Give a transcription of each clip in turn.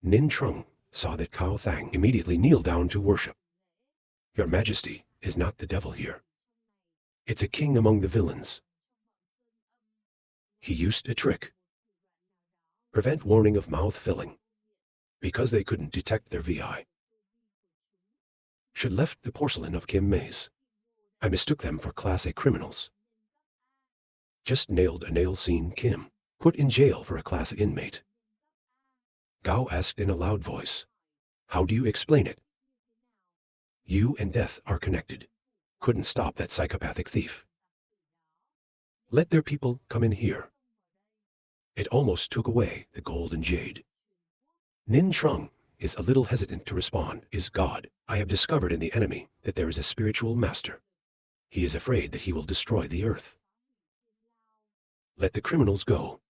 Nin Trung saw that Cao Thang immediately kneeled down to worship. Your Majesty is not the devil here. It's a king among the villains. He used a trick. Prevent warning of mouth filling. Because they couldn't detect their VI. Should left the porcelain of Kim Maze. I mistook them for Class A criminals. Just nailed a nail scene Kim. Put in jail for a Class A inmate. Gao asked in a loud voice. How do you explain it? You and death are connected. Couldn't stop that psychopathic thief. Let their people come in here. It almost took away the gold and jade. Nin Trung is a little hesitant to respond. Is God. I have discovered in the enemy that there is a spiritual master. He is afraid that he will destroy the earth. Let the criminals go.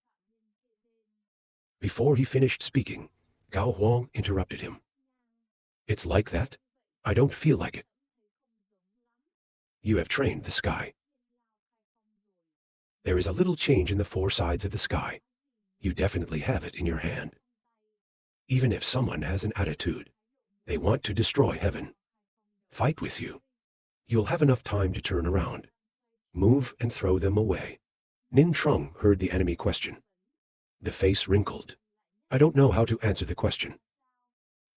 Before he finished speaking, Gao Huang interrupted him. It's like that? I don't feel like it. You have trained the sky. There is a little change in the four sides of the sky. You definitely have it in your hand. Even if someone has an attitude, they want to destroy heaven. Fight with you. You'll have enough time to turn around. Move and throw them away. Nin Trung heard the enemy question. The face wrinkled. I don't know how to answer the question.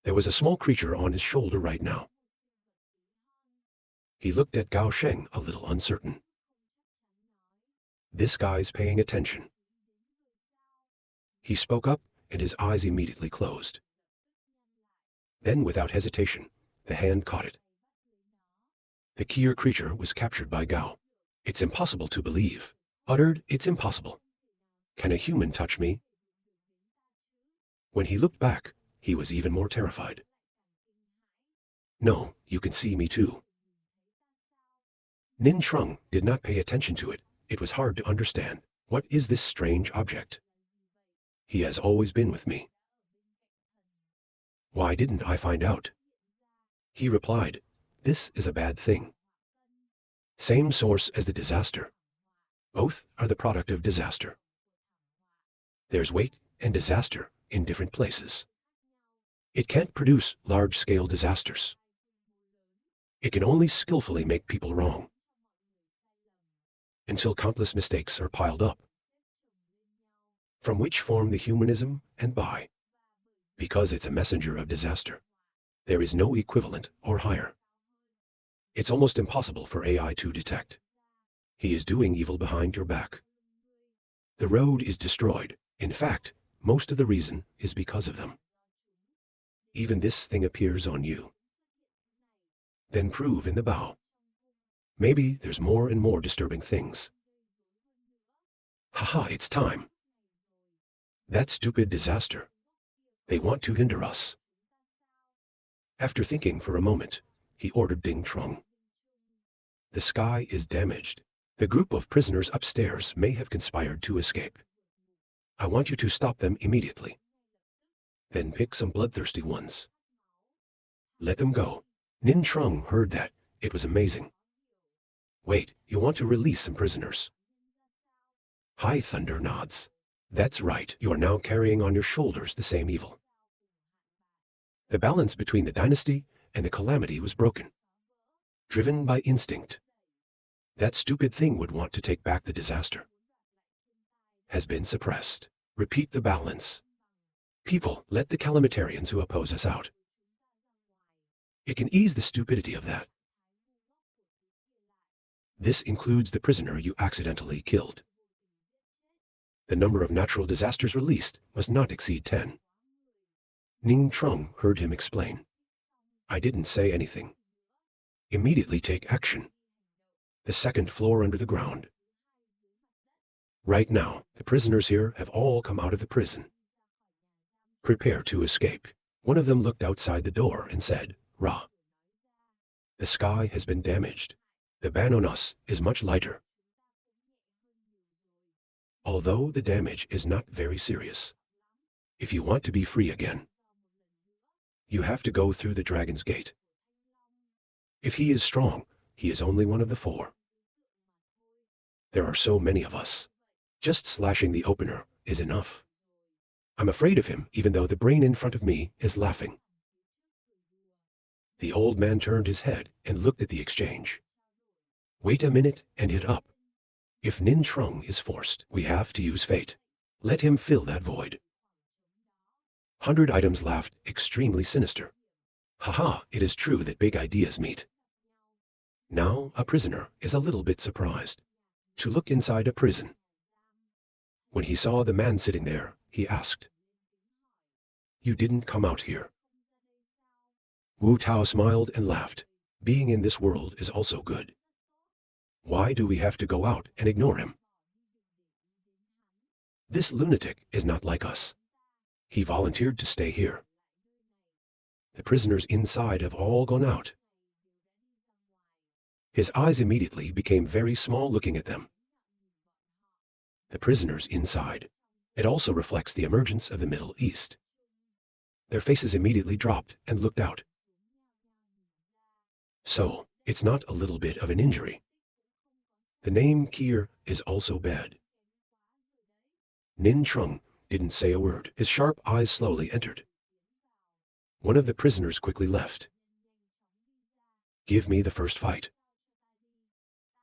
There was a small creature on his shoulder right now. He looked at Gao Sheng a little uncertain. This guy's paying attention. He spoke up and his eyes immediately closed. Then without hesitation, the hand caught it. The Kier creature was captured by Gao. It's impossible to believe. Uttered, it's impossible. Can a human touch me? When he looked back, he was even more terrified. No, you can see me too. Nin Trung did not pay attention to it. It was hard to understand. What is this strange object? He has always been with me. Why didn't I find out? He replied, this is a bad thing. Same source as the disaster. Both are the product of disaster. There's weight and disaster in different places. It can't produce large-scale disasters. It can only skillfully make people wrong. Until countless mistakes are piled up. From which form the humanism and by. Because it's a messenger of disaster. There is no equivalent or higher. It's almost impossible for AI to detect. He is doing evil behind your back. The road is destroyed. In fact, most of the reason is because of them. Even this thing appears on you. Then prove in the bow. Maybe there's more and more disturbing things. Haha, it's time. That stupid disaster. They want to hinder us. After thinking for a moment, he ordered Ding Trung. The sky is damaged. The group of prisoners upstairs may have conspired to escape. I want you to stop them immediately. Then pick some bloodthirsty ones. Let them go. Nin Trung heard that. It was amazing. Wait, you want to release some prisoners? High Thunder nods. That's right, you are now carrying on your shoulders the same evil. The balance between the dynasty and the calamity was broken. Driven by instinct. That stupid thing would want to take back the disaster. Has been suppressed. Repeat the balance. People, let the calamitarians who oppose us out. It can ease the stupidity of that. This includes the prisoner you accidentally killed. The number of natural disasters released must not exceed 10. Ning Trung heard him explain. I didn't say anything. Immediately take action. The second floor under the ground. Right now, the prisoners here have all come out of the prison. Prepare to escape. One of them looked outside the door and said, Ra. The sky has been damaged. The ban on us is much lighter. Although the damage is not very serious. If you want to be free again, you have to go through the Dragon's Gate. If he is strong, he is only one of the 4. There are so many of us. Just slashing the opener is enough. I'm afraid of him even though the brain in front of me is laughing. The old man turned his head and looked at the exchange. Wait a minute and hit up. If Nin Trung is forced, we have to use fate. Let him fill that void. 100 items laughed, extremely sinister. Haha, it is true that big ideas meet. Now a prisoner is a little bit surprised to look inside a prison. When he saw the man sitting there, he asked, "You didn't come out here?" Wu Tao smiled and laughed. Being in this world is also good. Why do we have to go out and ignore him? This lunatic is not like us. He volunteered to stay here. The prisoners inside have all gone out. His eyes immediately became very small looking at them. The prisoners inside. It also reflects the emergence of the Middle East. Their faces immediately dropped and looked out. So, it's not a little bit of an injury. The name Kier is also bad. Nin Trung didn't say a word. His sharp eyes slowly entered. One of the prisoners quickly left. Give me the first fight.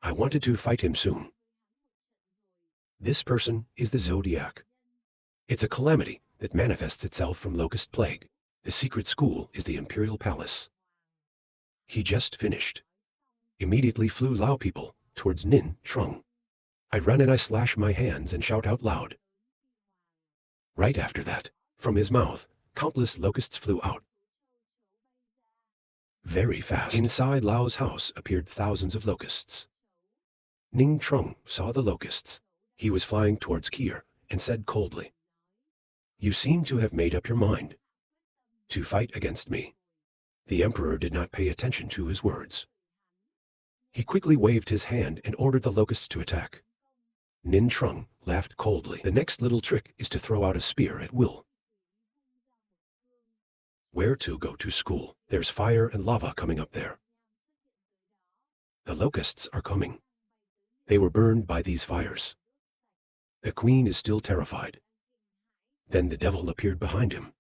I wanted to fight him soon. This person is the Zodiac. It's a calamity that manifests itself from locust plague. The secret school is the Imperial Palace. He just finished. Immediately flew Lao people towards Nin Trung. I run and I slash my hands and shout out loud. Right after that, from his mouth, countless locusts flew out. Very fast. Inside Lao's house appeared thousands of locusts. Ning Trung saw the locusts. He was flying towards Kier and said coldly, "You seem to have made up your mind to fight against me." The emperor did not pay attention to his words. He quickly waved his hand and ordered the locusts to attack. Nin Trung laughed coldly. The next little trick is to throw out a spear at will. Where to go to school? There's fire and lava coming up there. The locusts are coming. They were burned by these fires. The queen is still terrified. Then the devil appeared behind him.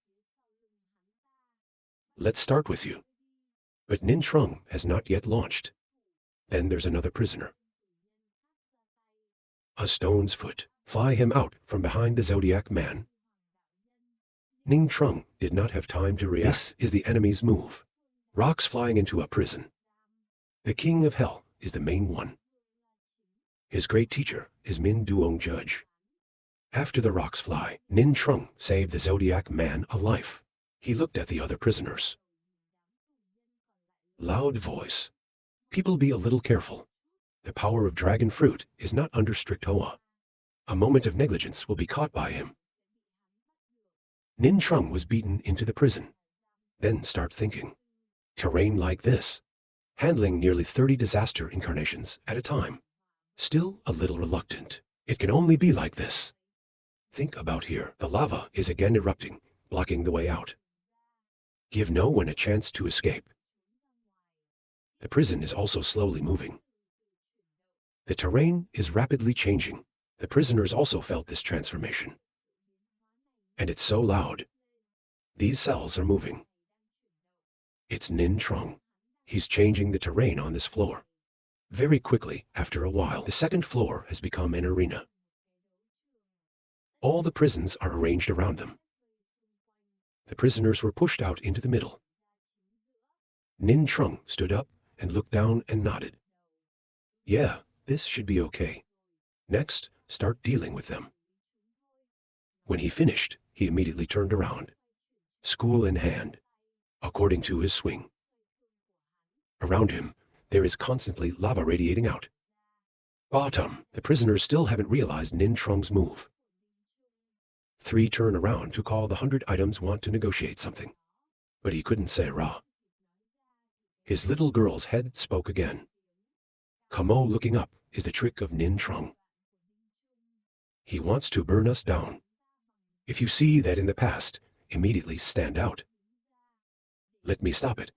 Let's start with you. But Nin Trung has not yet launched. Then there's another prisoner. A stone's foot. Fly him out from behind the Zodiac man. Ning Trung did not have time to react. This is the enemy's move. Rocks flying into a prison. The king of hell is the main one. His great teacher is Min Duong Judge. After the rocks fly, Nin Trung saved the Zodiac man a life. He looked at the other prisoners. Loud voice. People be a little careful. The power of dragon fruit is not under strict Hoa. A moment of negligence will be caught by him. Nin Trung was beaten into the prison. Then start thinking. Terrain like this. Handling nearly 30 disaster incarnations at a time. Still a little reluctant. It can only be like this. Think about here. The lava is again erupting, blocking the way out. Give no one a chance to escape. The prison is also slowly moving. The terrain is rapidly changing. The prisoners also felt this transformation. And it's so loud. These cells are moving. It's Nin Trung. He's changing the terrain on this floor. Very quickly, after a while, the second floor has become an arena. All the prisons are arranged around them. The prisoners were pushed out into the middle. Nin Trung stood up and looked down and nodded. Yeah, this should be okay. Next, start dealing with them. When he finished, he immediately turned around. School in hand, according to his swing. Around him, there is constantly lava radiating out. Bottom, the prisoners still haven't realized Nin Trung's move. 3 turn around to call the 100 items want to negotiate something. But he couldn't say Ra. His little girl's head spoke again. Kamo looking up is the trick of Nin Trung. He wants to burn us down. If you see that in the past, immediately stand out. Let me stop it.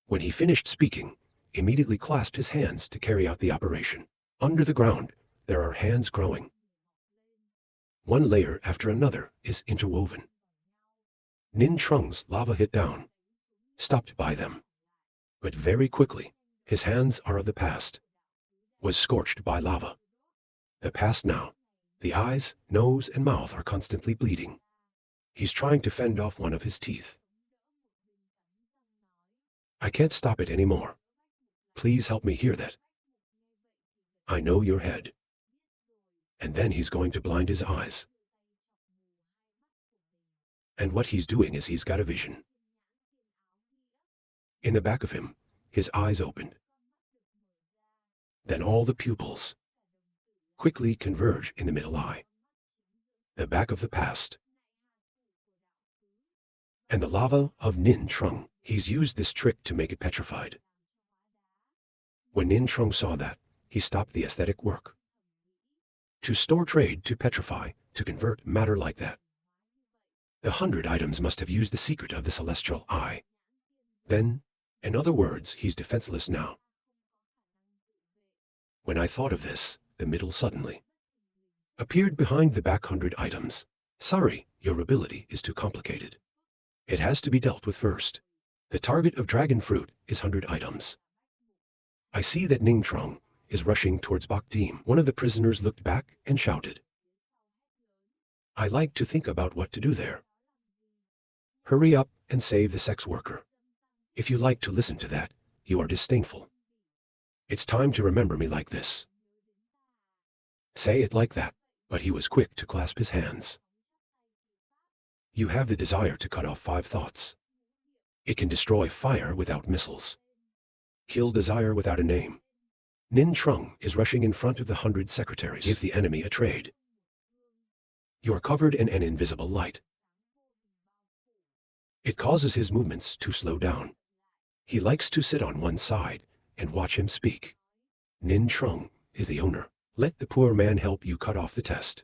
When he finished speaking, immediately clasped his hands to carry out the operation. Under the ground, there are hands growing. One layer after another is interwoven. Nin Trung's lava hit down, stopped by them. But very quickly, his hands are of the past. Was scorched by lava. The past now. The eyes, nose, and mouth are constantly bleeding. He's trying to fend off one of his teeth. I can't stop it anymore. Please help me hear that. I know your head. And then he's going to blind his eyes. And what he's doing is he's got a vision. In the back of him, his eyes opened. Then all the pupils quickly converge in the middle eye. The back of the past. And the lava of Nin Trung. He's used this trick to make it petrified. When Nin Trung saw that, he stopped the aesthetic work. To store trade, to petrify, to convert matter like that. The 100 items must have used the secret of the celestial eye. Then, in other words, he's defenseless now. When I thought of this, the middle suddenly appeared behind the back 100 items. Sorry, your ability is too complicated. It has to be dealt with first. The target of dragon fruit is 100 items. I see that Ning Trung is rushing towards Bak Team. One of the prisoners looked back and shouted. I like to think about what to do there. Hurry up and save the sex worker. If you like to listen to that, you are disdainful. It's time to remember me like this. Say it like that. But he was quick to clasp his hands. You have the desire to cut off 5 thoughts. It can destroy fire without missiles. Kill desire without a name. Nin Trung is rushing in front of the 100 secretaries. Give the enemy a trade. You are covered in an invisible light. It causes his movements to slow down. He likes to sit on one side and watch him speak. Nin Trung is the owner. Let the poor man help you cut off the test.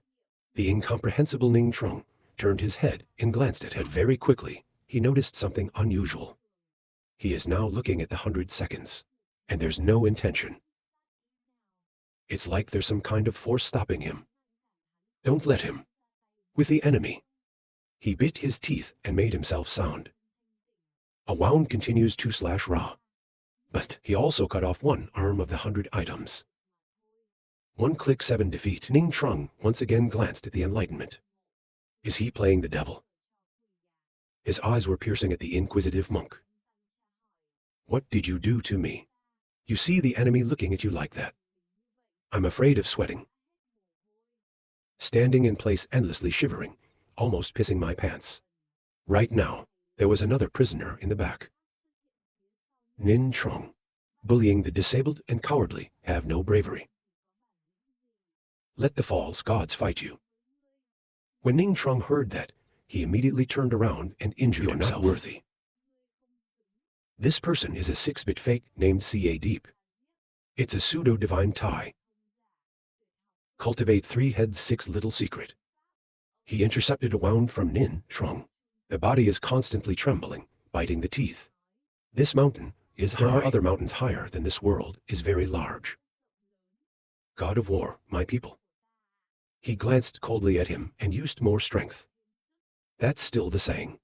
The incomprehensible Ning Trung turned his head and glanced at him. But very quickly, he noticed something unusual. He is now looking at the 100 seconds, and there's no intention. It's like there's some kind of force stopping him. Don't let him. With the enemy. He bit his teeth and made himself sound. A wound continues to slash raw. But he also cut off one arm of the 100 items. 1 click 7 defeat. Ning Trung once again glanced at the enlightenment. Is he playing the devil? His eyes were piercing at the inquisitive monk. What did you do to me? You see the enemy looking at you like that. I'm afraid of sweating. Standing in place endlessly shivering, almost pissing my pants. Right now, there was another prisoner in the back. Nin Trung. Bullying the disabled and cowardly have no bravery. Let the false gods fight you. When Ning Trung heard that, he immediately turned around and injured himself. You're not worthy. This person is a 6-bit fake named Ca Deep. It's a pseudo-divine tie. Cultivate 3 heads 6 little secret. He intercepted a wound from Nin Trung. The body is constantly trembling, biting the teeth. This mountain is high. There are other mountains higher than this world, is very large. God of war, my people. He glanced coldly at him and used more strength. That's still the saying.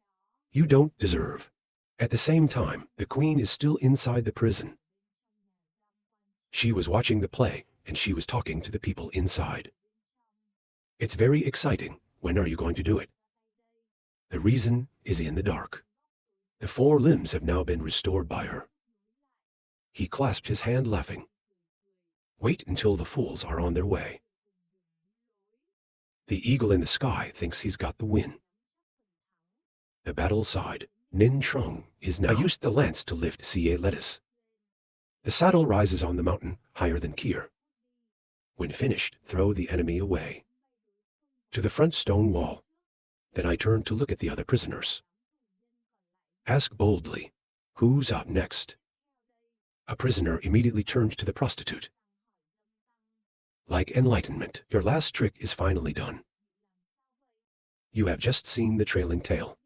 You don't deserve. At the same time, the queen is still inside the prison. She was watching the play, and she was talking to the people inside. It's very exciting. When are you going to do it? The reason is in the dark. The 4 limbs have now been restored by her. He clasped his hand laughing. Wait until the fools are on their way. The eagle in the sky thinks he's got the win. The battle side, Nin Trung is now. I used the lance to lift Ca lettuce. The saddle rises on the mountain higher than Kier. When finished, throw the enemy away. To the front stone wall. Then I turn to look at the other prisoners. Ask boldly, who's up next? A prisoner immediately turns to the prostitute. Like enlightenment, your last trick is finally done. You have just seen the trailing tail.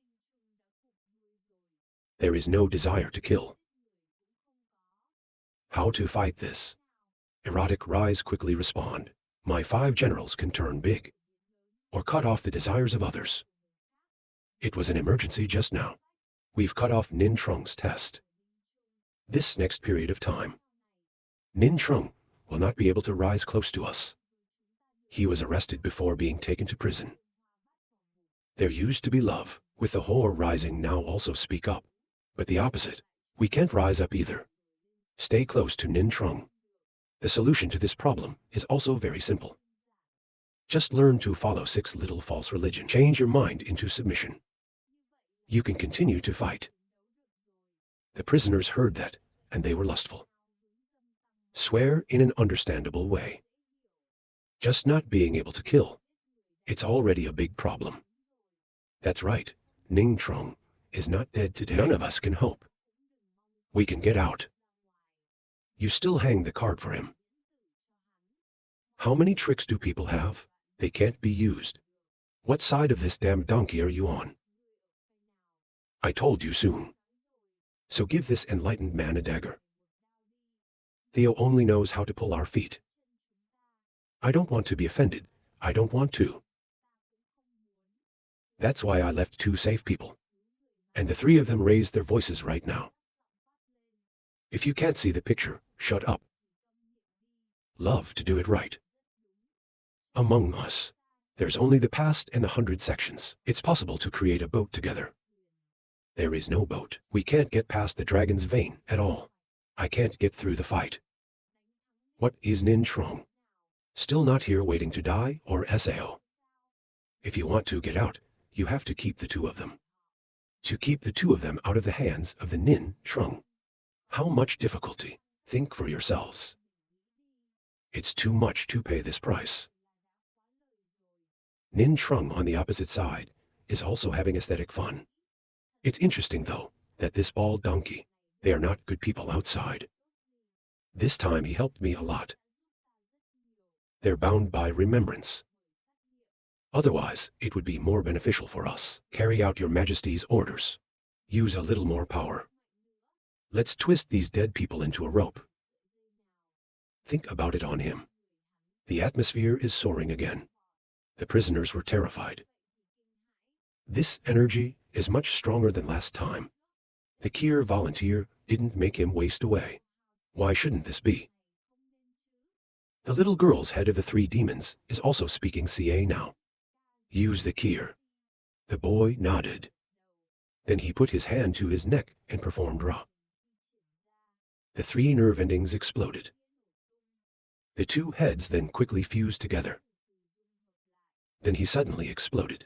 There is no desire to kill. How to fight this? Erotic rise quickly respond. My 5 generals can turn big. or cut off the desires of others. It was an emergency just now. We've cut off Nin Trung's test. This next period of time, Nin Trung will not be able to rise close to us. He was arrested before being taken to prison. There used to be love, with the whore rising now also speak up. But the opposite, we can't rise up either. Stay close to Nin Trung. The solution to this problem is also very simple. Just learn to follow 6 little false religion. Change your mind into submission. You can continue to fight. The prisoners heard that, and they were lustful. Swear in an understandable way. Just not being able to kill. It's already a big problem. That's right, Ning Trung is not dead today. None of us can hope. We can get out. You still hang the card for him. How many tricks do people have? They can't be used. What side of this damn donkey are you on? I told you soon. So give this enlightened man a dagger. Theo only knows how to pull our feet. I don't want to be offended. I don't want to. That's why I left 2 safe people. And the 3 of them raised their voices right now. If you can't see the picture, shut up. Love to do it right. Among us, there's only the past and the 100 sections. It's possible to create a boat together. There is no boat. We can't get past the dragon's vein at all. I can't get through the fight. What is Nin Trung? Still not here waiting to die or SAO? If you want to get out, you have to keep the 2 of them. To keep the 2 of them out of the hands of the Nin Trung. How much difficulty? Think for yourselves. It's too much to pay this price. Nin Trung on the opposite side is also having aesthetic fun. It's interesting though, that this bald donkey, they are not good people outside. This time he helped me a lot. They're bound by remembrance. Otherwise, it would be more beneficial for us. Carry out your Majesty's orders. Use a little more power. Let's twist these dead people into a rope. Think about it on him. The atmosphere is soaring again. The prisoners were terrified. This energy is much stronger than last time. The Kier volunteer didn't make him waste away. Why shouldn't this be? The little girl's head of the 3 demons is also speaking CA now. Use the Kier. The boy nodded. Then he put his hand to his neck and performed Ra. The 3 nerve endings exploded. The 2 heads then quickly fused together. Then he suddenly exploded.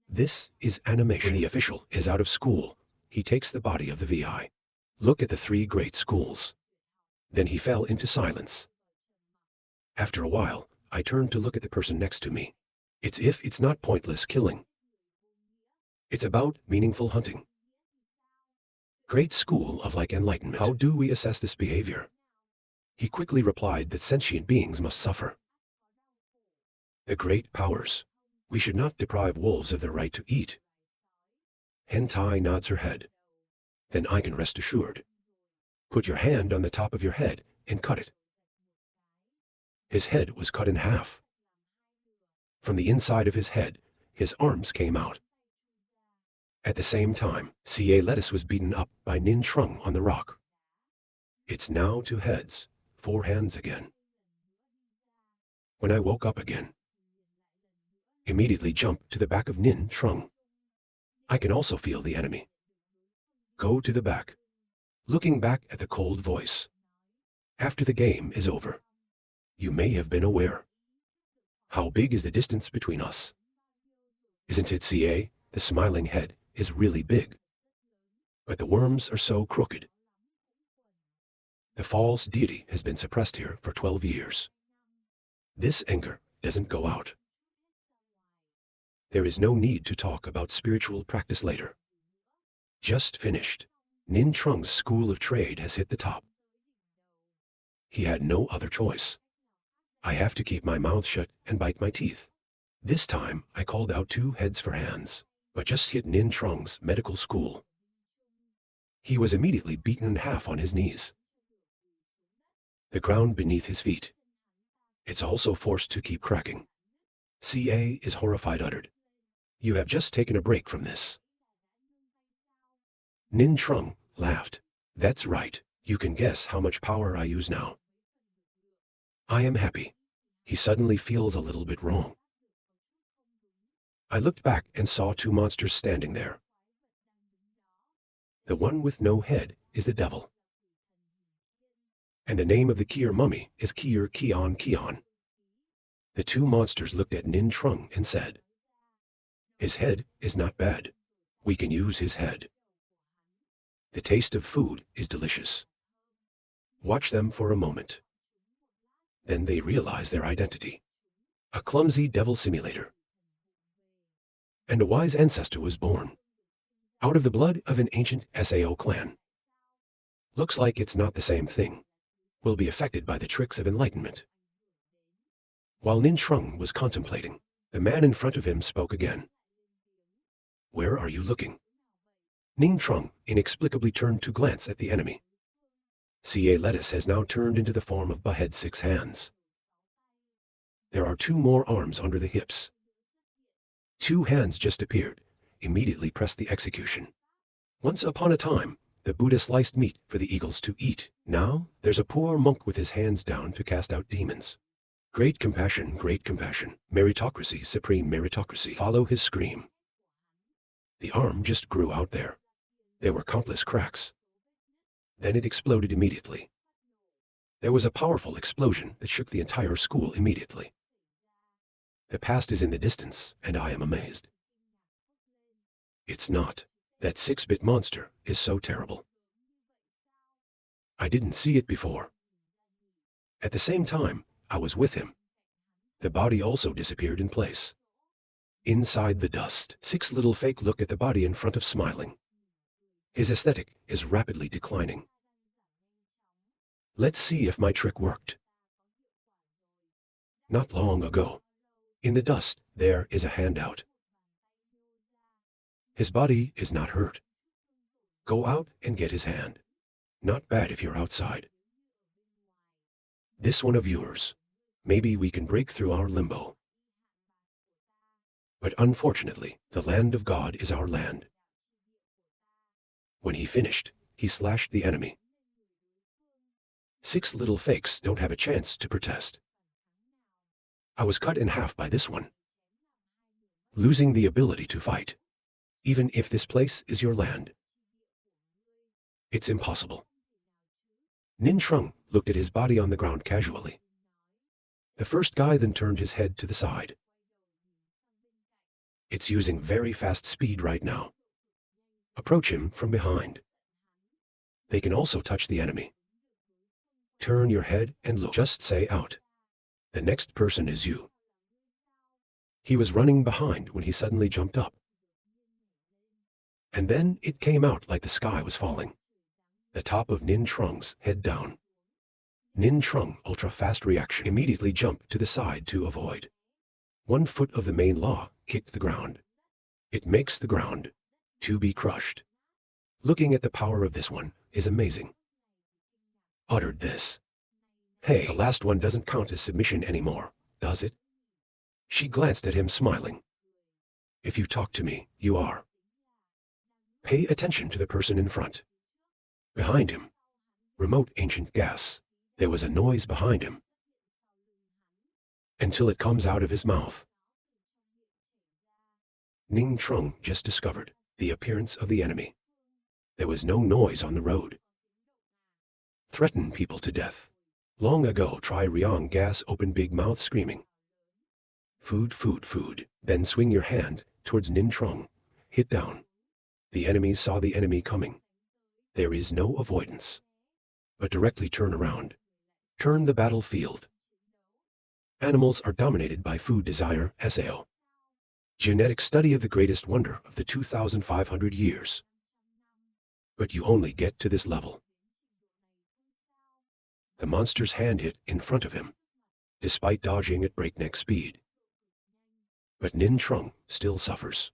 This is animation. When the official is out of school, he takes the body of the VI. Look at the 3 great schools. Then he fell into silence. After a while, I turned to look at the person next to me. It's not pointless killing. It's about meaningful hunting. Great school of like enlightenment. How do we assess this behavior? He quickly replied that sentient beings must suffer. The great powers. We should not deprive wolves of their right to eat. Hentai nods her head. Then I can rest assured. Put your hand on the top of your head and cut it. His head was cut in half. From the inside of his head, his arms came out. At the same time, CA Lettuce was beaten up by Nin Trung on the rock. It's now 2 heads, 4 hands again. When I woke up again, immediately jumped to the back of Nin Trung. I can also feel the enemy. Go to the back, looking back at the cold voice. After the game is over, you may have been aware. How big is the distance between us? Isn't it CA? The smiling head is really big. But the worms are so crooked. The false deity has been suppressed here for 12 years. This anger doesn't go out. There is no need to talk about spiritual practice later. Just finished. Nin Trung's school of trade has hit the top. He had no other choice. I have to keep my mouth shut and bite my teeth. This time, I called out 2 heads for hands, but just hit Nin Trung's medical school. He was immediately beaten in half on his knees. The ground beneath his feet. It's also forced to keep cracking. CA is horrified uttered. You have just taken a break from this. Nin Trung laughed. That's right, you can guess how much power I use now. I am happy. He suddenly feels a little bit wrong. I looked back and saw two monsters standing there. The one with no head is the devil. And the name of the Kier mummy is Kier Kion Kion. The two monsters looked at Nin Trung and said, his head is not bad. We can use his head. The taste of food is delicious. Watch them for a moment. Then they realize their identity. A clumsy devil simulator. And a wise ancestor was born. Out of the blood of an ancient Sao clan. Looks like it's not the same thing. Will be affected by the tricks of enlightenment. While Nin Trung was contemplating, the man in front of him spoke again. Where are you looking? Nin Trung inexplicably turned to glance at the enemy. CA lettuce has now turned into the form of Behead 6 hands. There are two more arms under the hips. Two hands just appeared, immediately pressed the execution. Once upon a time, the Buddha sliced meat for the eagles to eat. Now, there's a poor monk with his hands down to cast out demons. Great compassion, meritocracy, supreme meritocracy. Follow his scream. The arm just grew out there. There were countless cracks. Then it exploded immediately. There was a powerful explosion that shook the entire school immediately. The past is in the distance, and I am amazed. It's not. That 6-bit monster is so terrible. I didn't see it before. At the same time, I was with him. The body also disappeared in place. Inside the dust, 6 little fake look at the body in front of smiling. His aesthetic is rapidly declining. Let's see if my trick worked. Not long ago. In the dust, there is a hand out. His body is not hurt. Go out and get his hand. Not bad if you're outside. This one of yours. Maybe we can break through our limbo. But unfortunately, the land of God is our land. When he finished, he slashed the enemy. 6 little fakes don't have a chance to protest. I was cut in half by this one. Losing the ability to fight. Even if this place is your land. It's impossible. Nin Trung looked at his body on the ground casually. The first guy then turned his head to the side. It's using very fast speed right now. Approach him from behind. They can also touch the enemy. Turn your head and look. Just say out. The next person is you. He was running behind when he suddenly jumped up. And then it came out like the sky was falling. The top of Nin Trung's head down. Nin Trung ultra-fast reaction immediately jumped to the side to avoid. 1 foot of the main law kicked the ground. It makes the ground to be crushed. Looking at the power of this one is amazing. Uttered this. Hey, the last one doesn't count as submission anymore, does it? She glanced at him smiling. If you talk to me, you are. Pay attention to the person in front. Behind him. Remote ancient gas. There was a noise behind him. Until it comes out of his mouth. Nin Trung just discovered the appearance of the enemy. There was no noise on the road. Threaten people to death. Long ago try Ryong gas open big mouth screaming. Food, food, food. Then swing your hand towards Nin Trung. Hit down. The enemy saw the enemy coming. There is no avoidance. But directly turn around. Turn the battlefield. Animals are dominated by food desire, Sao. Genetic study of the greatest wonder of the 2,500 years. But you only get to this level. The monster's hand hit in front of him, despite dodging at breakneck speed. But Nin Trung still suffers.